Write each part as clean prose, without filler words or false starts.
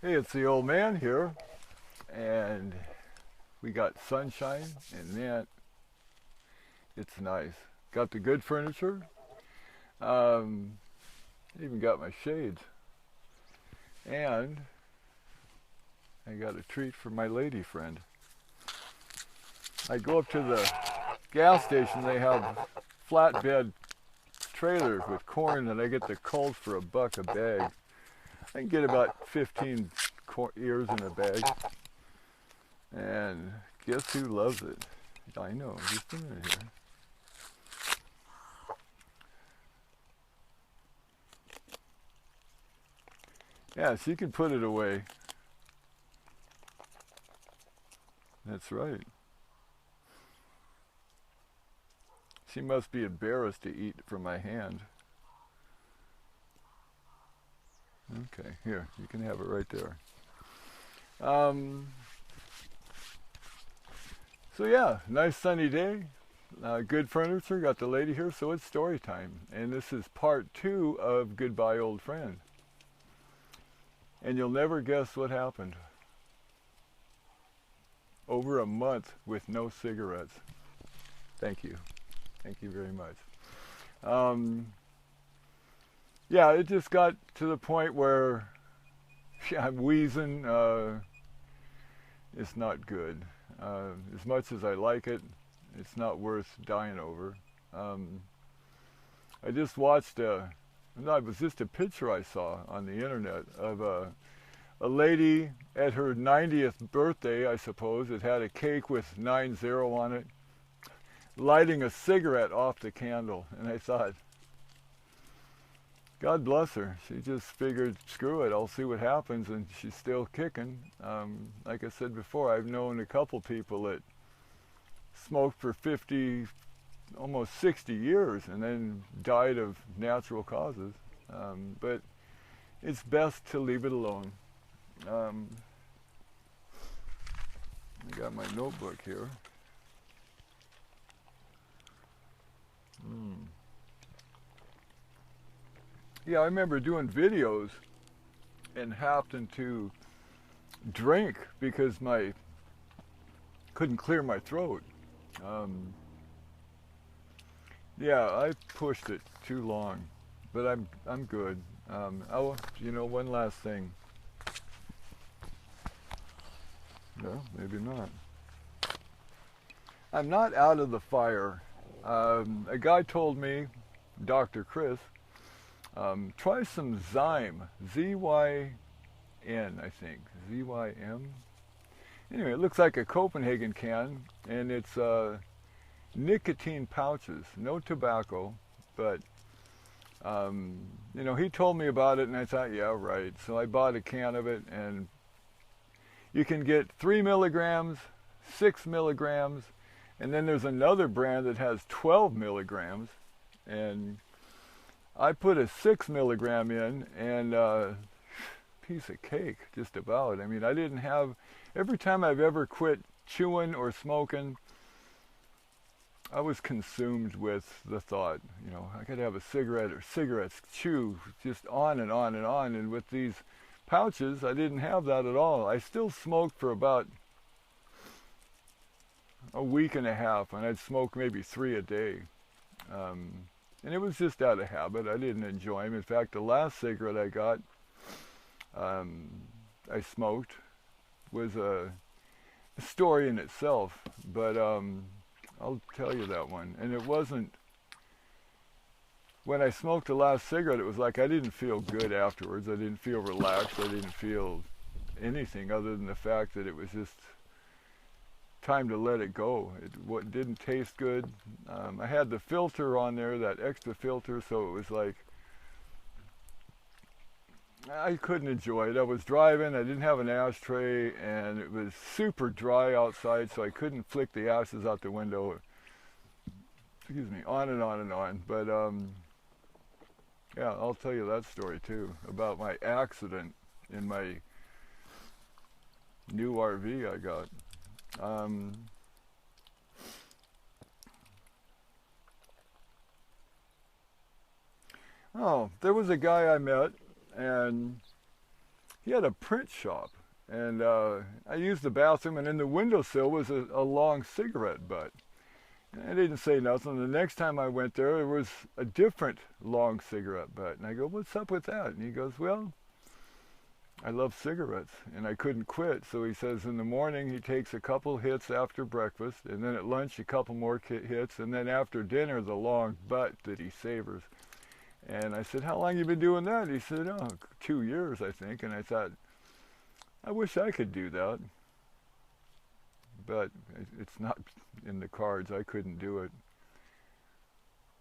Hey, it's the old man here, and we got sunshine, and man, it's nice. Got the good furniture. Um, Even got my shades, and I got a treat for my lady friend. I go up to the gas station. They have flatbed trailers with corn, and I get the cold for $1 a bag. I can get about 15 ears in a bag, and guess who loves it? I know. Just a minute here. Yeah, she can put it away. That's right. She must be embarrassed to eat from my hand. Okay, here, you can have it right there. Um, so yeah, nice sunny day. Good furniture. Got the lady here, so it's story time. And this is part 2 of Goodbye Old Friend. And you'll never guess what happened. Over a month with no cigarettes. Thank you. Thank you very much. Um, yeah, it just got to the point where I'm wheezing. It's not good. As much as I like it, it's not worth dying over. Um, I just watched no, it was just a picture I saw on the internet of a lady at her 90th birthday, I suppose. It had a cake with 90 on it, lighting a cigarette off the candle. And I thought, God bless her. She just figured, screw it, I'll see what happens, and she's still kicking. Like I said before, I've known a couple people that smoked for 50, almost 60 years and then died of natural causes. But it's best to leave it alone. Um, I got my notebook here. Mm. Yeah, I remember doing videos and happened to drink because my couldn't clear my throat. Um, yeah, I pushed it too long, but I'm good. Oh, one last thing. No, maybe not. I'm not out of the fire. A guy told me, Dr. Chris, try some Zyme, Z-Y-N, I think, Z-Y-M. Anyway, it looks like a Copenhagen can, and it's nicotine pouches, no tobacco, but he told me about it, and I thought, yeah, right. So I bought a can of it, and you can get 3 milligrams, 6 milligrams, and then there's another brand that has 12 milligrams, and I put a 6 milligram in, and piece of cake, just about. I mean, I didn't have, every time I've ever quit chewing or smoking, I was consumed with the thought, I could have a cigarette or cigarettes, chew, just on and on and on. And with these pouches, I didn't have that at all. I still smoked for about a week and a half, and I'd smoke maybe 3 a day. And it was just out of habit. I didn't enjoy them. In fact, the last cigarette I got, I smoked, was a story in itself. But I'll tell you that one. And it wasn't, when I smoked the last cigarette, it was like I didn't feel good afterwards. I didn't feel relaxed. I didn't feel anything other than the fact that it was just time to let it go. It didn't taste good. I had the filter on there, that extra filter, so it was like I couldn't enjoy it. I was driving, I didn't have an ashtray, and it was super dry outside, so I couldn't flick the ashes out the window. Excuse me, on and on and on. But yeah, I'll tell you that story too, about my accident in my new RV I got. Um, oh, there was a guy I met, and he had a print shop, and I used the bathroom, and in the windowsill was a long cigarette butt. And I didn't say nothing. The next time I went there was a different long cigarette butt, and I go, "What's up with that?" And he goes, "Well, I love cigarettes, and I couldn't quit." So he says in the morning he takes a couple hits after breakfast, and then at lunch a couple more hits, and then after dinner the long butt that he savors. And I said, "How long you been doing that?" He said, "Oh, 2 years, I think." And I thought, I wish I could do that, but it's not in the cards. I couldn't do it.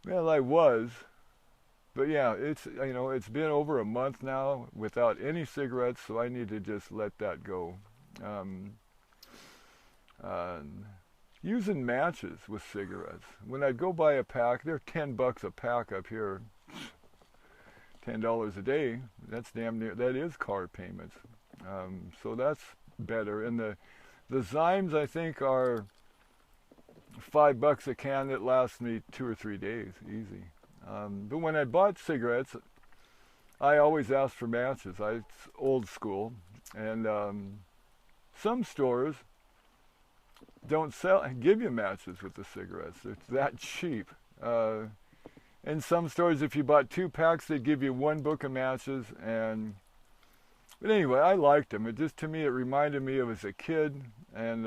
Well, I was, but yeah, it's been over a month now without any cigarettes, so I need to just let that go. Um, uh, Using matches with cigarettes. When I'd go buy a pack, they're $10 a pack up here. $10 a day. That's damn near. That is car payments. So that's better. And the Zymes, I think, are $5 a can that lasts me 2 or 3 days, easy. But when I bought cigarettes, I always asked for matches. It's old school, and some stores don't give you matches with the cigarettes. It's that cheap. In some stores, if you bought 2 packs, they'd give you 1 book of matches. But anyway, I liked them. To me, it reminded me of as a kid. And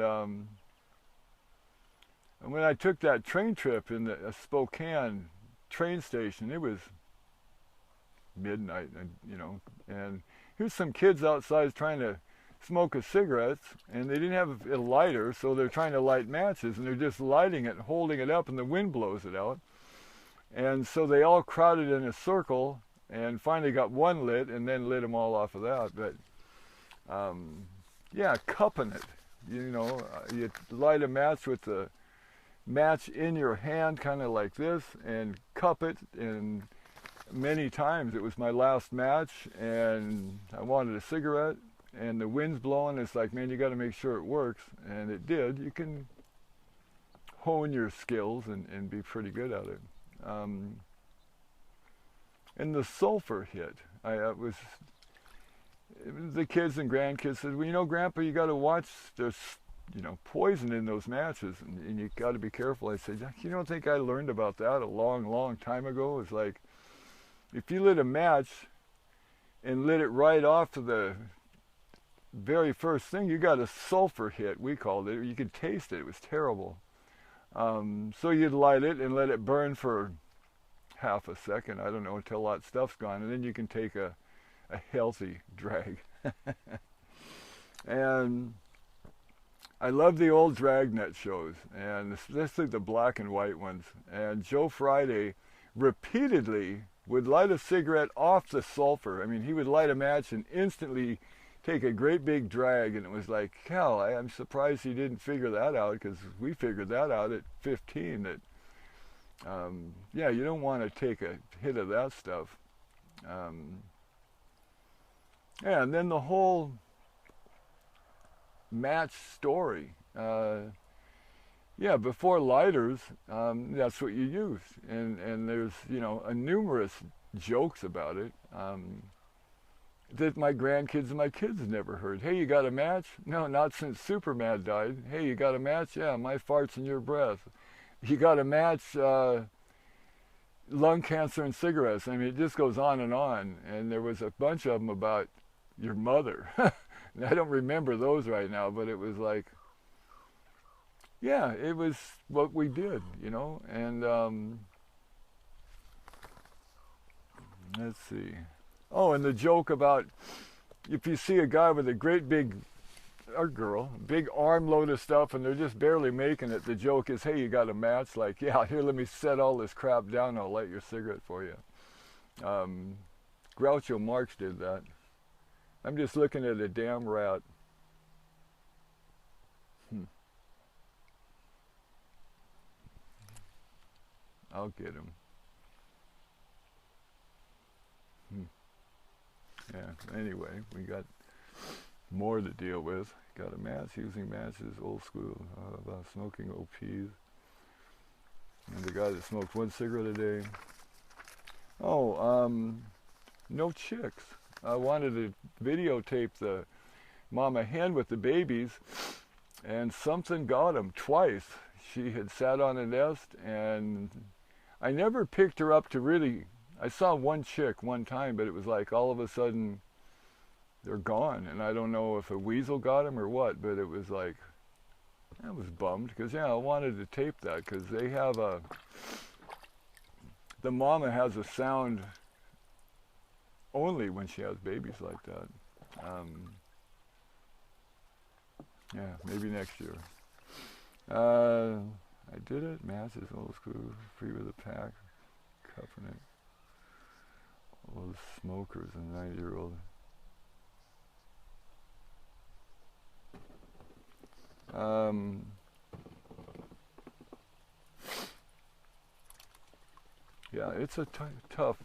when I took that train trip in the Spokane train station, it was midnight, and here's some kids outside trying to smoke a cigarette, and they didn't have a lighter, so they're trying to light matches, and they're just lighting it, holding it up, and the wind blows it out. And so they all crowded in a circle, and finally got one lit, and then lit them all off of that. But yeah, cupping it. You light a match with the match in your hand, kind of like this, and cup it. And many times it was my last match, and I wanted a cigarette, and the wind's blowing. It's like, man, you got to make sure it works, and it did. You can hone your skills and be pretty good at it. And the sulfur hit. It was the kids and grandkids said, "Well, Grandpa, you got to watch. There's, poison in those matches, and you got to be careful." I said, "You don't think I learned about that a long, long time ago?" It's like, if you lit a match and lit it right off to the very first thing, you got a sulfur hit. We called it. You could taste it. It was terrible. So you'd light it and let it burn for half a second, I don't know, until all that stuff's gone, and then you can take a healthy drag. And I love the old Dragnet shows, and especially the black and white ones. And Joe Friday repeatedly would light a cigarette off the sulfur. I mean, he would light a match and instantly take a great big drag, and it was like, hell, I'm surprised he didn't figure that out, because we figured that out at 15, that yeah, you don't want to take a hit of that stuff. Yeah, and then the whole match story. Yeah, before lighters, that's what you use, and there's a numerous jokes about it that my grandkids and my kids never heard. Hey, you got a match? No, not since Superman died. Hey, you got a match? Yeah, my farts in your breath. You got a match? Lung cancer and cigarettes. I mean, it just goes on. And there was a bunch of them about your mother. And I don't remember those right now, but it was like, yeah, it was what we did, And let's see. Oh, and the joke about if you see a guy with a great big, or girl, big armload of stuff, and they're just barely making it, the joke is, hey, you got a match? Like, yeah, here, let me set all this crap down, I'll light your cigarette for you. Groucho Marx did that. I'm just looking at a damn rat. I'll get him. Yeah, anyway, we got more to deal with. Got a match, using matches, old school, about smoking OPs. And the guy that smoked 1 cigarette a day. Oh, no chicks. I wanted to videotape the mama hen with the babies, and something got them twice. She had sat on a nest, and I never picked her up to really. I saw one chick one time, but it was like all of a sudden they're gone, and I don't know if a weasel got them or what, but it was like, I was bummed because, yeah, I wanted to tape that because they have the mama has a sound only when she has babies like that. Yeah, maybe next year. I did it. Matches, old school, free with a pack, cuffing it. All those smokers and 90-year-old. Yeah, it's a tough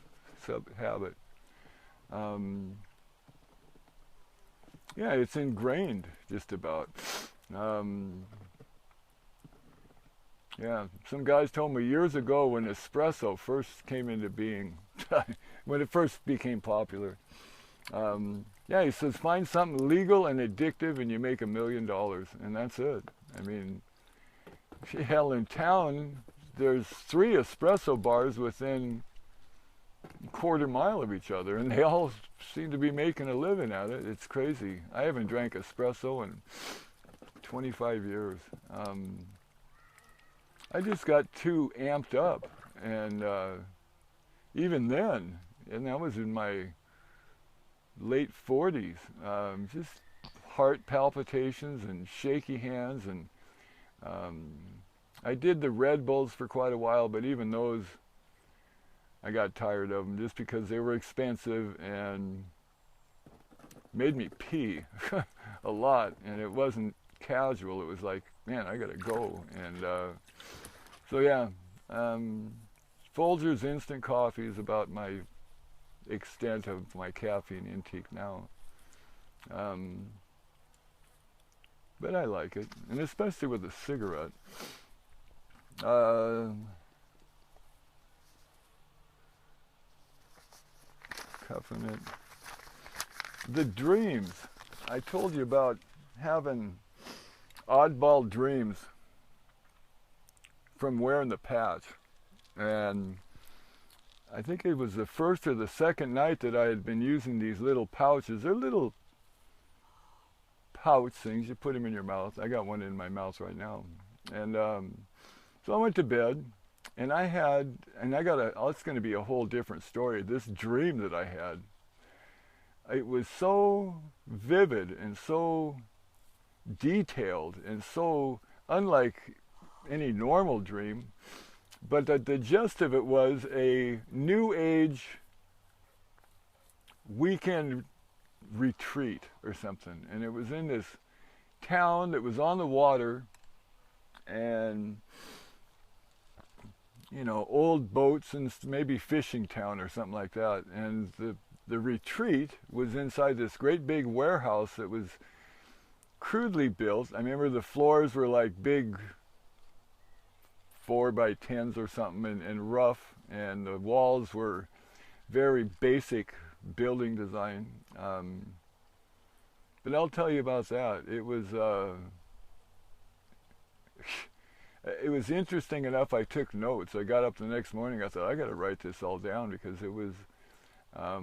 habit. Yeah, it's ingrained just about. Yeah, some guys told me years ago when espresso first came into being, when it first became popular. Yeah, he says find something legal and addictive and you make $1 million, and that's it. I mean, hell, in town there's 3 espresso bars within a quarter mile of each other, and they all seem to be making a living at it. It's crazy. I haven't drank espresso in 25 years. I just got too amped up, and even then, and that was in my late 40s, just heart palpitations and shaky hands, and I did the Red Bulls for quite a while, but even those, I got tired of them just because they were expensive and made me pee a lot, and it wasn't casual. It was like, man, I gotta go. And so yeah, Folgers instant coffee is about my extent of my caffeine intake now. But I like it, and especially with a cigarette. Cuffing it. The dreams. I told you about having oddball dreams from wearing the patch, and I think it was the first or the second night that I had been using these little pouches. They're little pouch things. You put them in your mouth. I got one in my mouth right now. And so I went to bed, and it's going to be a whole different story. This dream that I had, it was so vivid and so detailed and so unlike any normal dream. But the gist of it was a New Age weekend retreat or something. And it was in this town that was on the water, and, you know, old boats and maybe fishing town or something like that. And the retreat was inside this great big warehouse that was crudely built. I remember the floors were like big 4x10s or something, and rough, and the walls were very basic building design. But I'll tell you about that. It was interesting enough. I took notes. I got up the next morning. I thought, I got to write this all down because it was, yeah,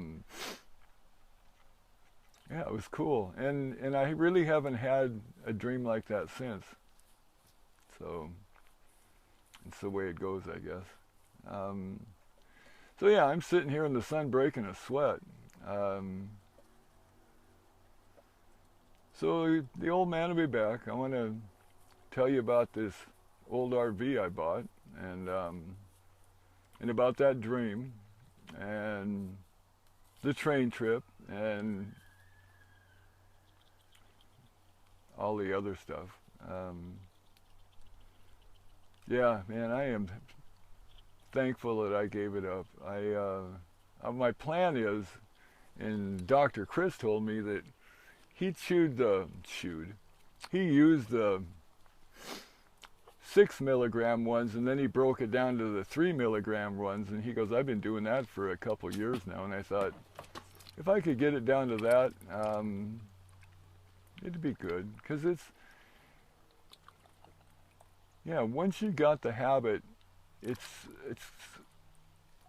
it was cool. And I really haven't had a dream like that since. So it's the way it goes, I guess. So yeah, I'm sitting here in the sun breaking a sweat. So the old man will be back. I want to tell you about this old RV I bought, and about that dream, and the train trip, and all the other stuff. Yeah, man, I am thankful that I gave it up. My plan is, and Dr. Chris told me that he he used the 6 milligram ones, and then he broke it down to the 3 milligram ones, and he goes, I've been doing that for a couple years now. And I thought, if I could get it down to that, it'd be good. Because it's, yeah, once you got the habit, it's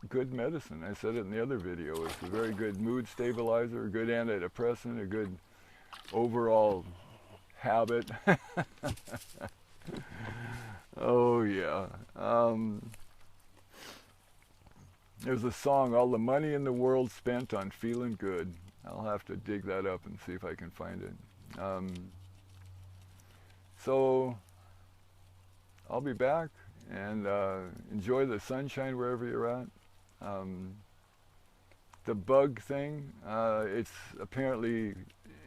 good medicine. I said it in the other video. It's a very good mood stabilizer, a good antidepressant, a good overall habit. Oh yeah. There's a song, "All the Money in the World Spent on Feeling Good." I'll have to dig that up and see if I can find it. So I'll be back, and enjoy the sunshine wherever you're at. The bug thing, it's apparently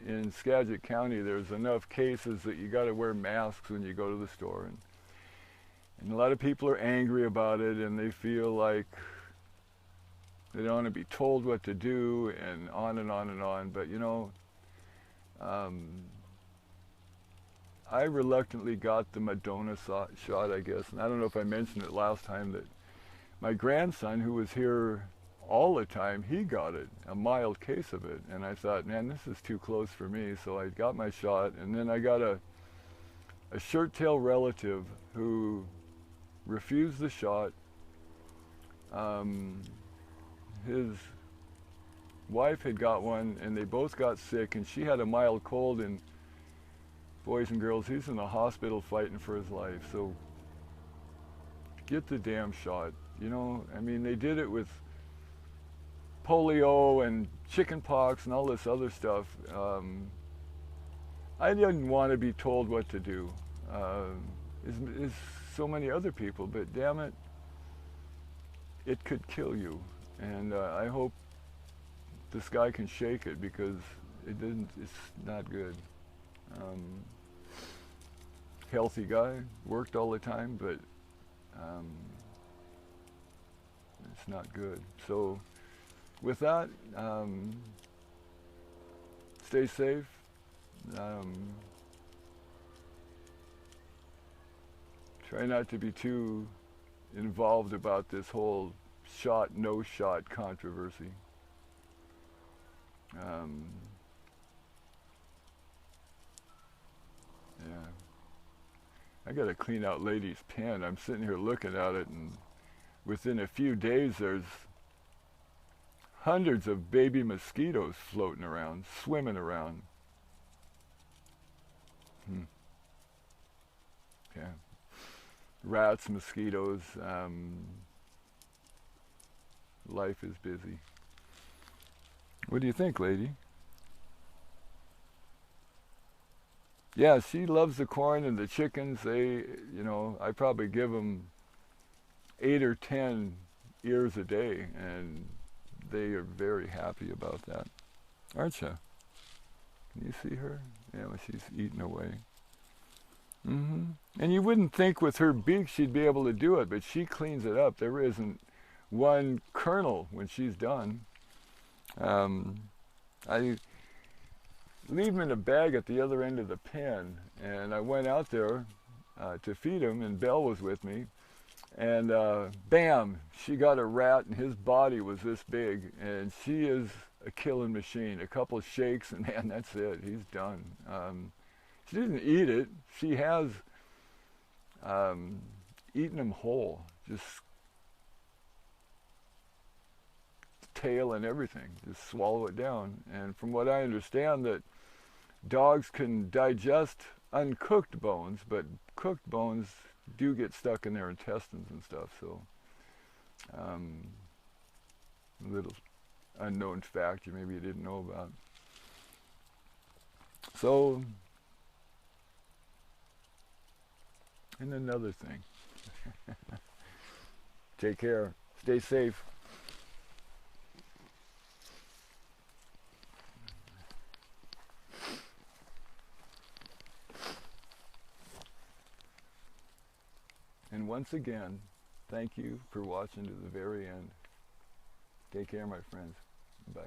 in Skagit County there's enough cases that you got to wear masks when you go to the store, and a lot of people are angry about it, and they feel like they don't want to be told what to do, and on and on and on. But you know, I reluctantly got the Madonna shot, I guess, and I don't know if I mentioned it last time that my grandson, who was here all the time, he got it, a mild case of it, and I thought, man, this is too close for me, so I got my shot, and then I got a shirt-tail relative who refused the shot. His wife had got one, and they both got sick, and she had a mild cold, and boys and girls, he's in the hospital fighting for his life. So get the damn shot. You know, I mean, they did it with polio and chicken pox and all this other stuff. I didn't want to be told what to do. As so many other people, but damn it, it could kill you. And I hope this guy can shake it, because it's not good. Healthy guy, worked all the time, but it's not good. So with that, stay safe. Try not to be too involved about this whole shot, no shot controversy. Yeah. I gotta clean out Lady's pen. I'm sitting here looking at it, and within a few days there's hundreds of baby mosquitoes floating around, swimming around. Yeah. Rats, mosquitoes, life is busy. What do you think, Lady? Yeah, she loves the corn and the chickens. They, you know, I probably give them 8 or 10 ears a day, and they are very happy about that. Aren't you? Can you see her? Yeah, well, she's eating away. And you wouldn't think with her beak she'd be able to do it, but she cleans it up. There isn't one kernel when she's done. I leave them in a bag at the other end of the pen, and I went out there to feed him, and Belle was with me, and bam, she got a rat, and his body was this big, and she is a killing machine. A couple of shakes, and man, that's it. He's done. She didn't eat it. She has eaten him whole, just tail and everything, just swallow it down. And from what I understand, that dogs can digest uncooked bones, but cooked bones do get stuck in their intestines and stuff. So a little unknown fact you maybe you didn't know about. So, and another thing, take care, stay safe. And once again, thank you for watching to the very end. Take care, my friends. Bye.